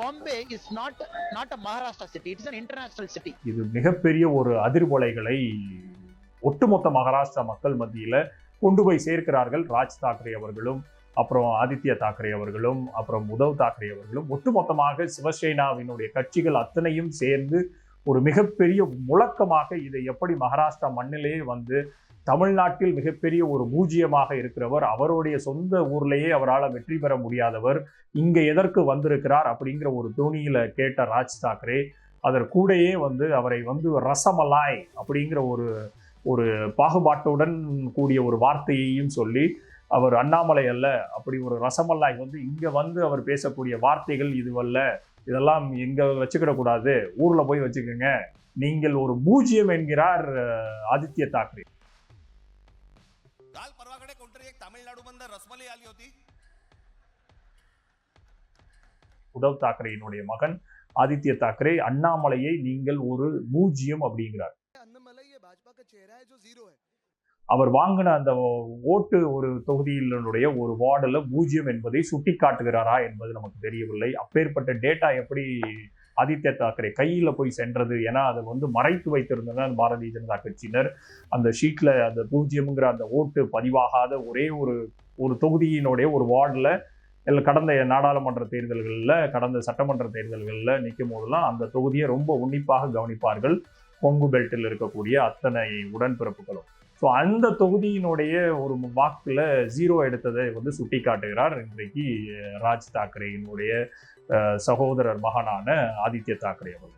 Bombay is not a Maharashtra city. It is an international city. இது மிகப்பெரிய ஒரு அதிர்வலைகளை ஒட்டுமொத்த மகாராஷ்டிரா மக்கள் மத்தியில கொண்டு போய் சேர்க்கிறார்கள். ராஜ் தாக்கரே அவர்களும், அப்புறம் ஆதித்ய தாக்கரே அவர்களும், அப்புறம் உத்தவ் தாக்கரே அவர்களும், ஒட்டுமொத்தமாக சிவசேனாவினுடைய கட்சிகள் அத்தனையும் சேர்ந்து ஒரு மிகப்பெரிய முழக்கமாக இதை எப்படி மகாராஷ்டிரா மண்ணிலேயே வந்து தமிழ்நாட்டில் மிகப்பெரிய ஒரு பூஜ்ஜியமாக இருக்கிறவர், அவருடைய சொந்த ஊர்லேயே அவரால் வெற்றி பெற முடியாதவர் இங்க எதற்கு வந்திருக்கிறார் அப்படிங்கிற ஒரு தோணியில கேட்ட ராஜ் தாக்கரே அதற்கூடையே வந்து அவரை வந்து ரசமலாய் அப்படிங்கிற ஒரு பாகுபாட்டுடன் கூடிய ஒரு வார்த்தையையும் சொல்லி, அவர் அண்ணாமலை அல்ல, அப்படி ஒரு ரசமல்லாய் வந்து இங்க வந்து அவர் பேசக்கூடிய வார்த்தைகள் இதுவல்ல, இதெல்லாம் இங்க வச்சுக்கிடக்கூடாது, ஊர்ல போய் வச்சுக்கோங்க, நீங்கள் ஒரு பூஜ்ஜியம் என்கிறார் ஆதித்ய தாக்கரே. உத்தவ் தாக்கரேயினுடைய மகன் ஆதித்ய தாக்கரே அண்ணாமலையை நீங்கள் ஒரு பூஜ்ஜியம் அப்படிங்கிறார். அவர் வாங்கின அந்த ஓட்டு ஒரு தொகுதியினுடைய ஒரு வார்டுல பூஜ்ஜியம் என்பதை சுட்டி காட்டுகிறாரா என்பது நமக்கு தெரியவில்லை. அப்பேற்பட்ட டேட்டா எப்படி ஆதித்ய தாக்கரே கையில போய் சென்றது? ஏன்னா அதை வந்து மறைத்து வைத்திருந்தனர் பாரதிய ஜனதா கட்சியினர். அந்த ஷீட்ல அந்த பூஜ்ஜியம்ங்கிற அந்த ஓட்டு பதிவாகாத ஒரே ஒரு தொகுதியினுடைய ஒரு வார்டுல கடந்த நாடாளுமன்ற தேர்தல்களில், கடந்த சட்டமன்ற தேர்தல்களில் நிற்கும் போதெல்லாம் அந்த தொகுதியை ரொம்ப உன்னிப்பாக கவனிப்பார்கள் கொங்கு பெல்ட்டில் இருக்கக்கூடிய அத்தனை உடன்பிறப்புகளும். ஸோ அந்த தொகுதியினுடைய ஒரு வாக்குல 0 எடுத்ததை வந்து சுட்டி காட்டுகிறார் இன்றைக்கு ராஜ் தாக்கரேயினுடைய சகோதரர் மகனான ஆதித்ய தாக்கரே அவர்கள்.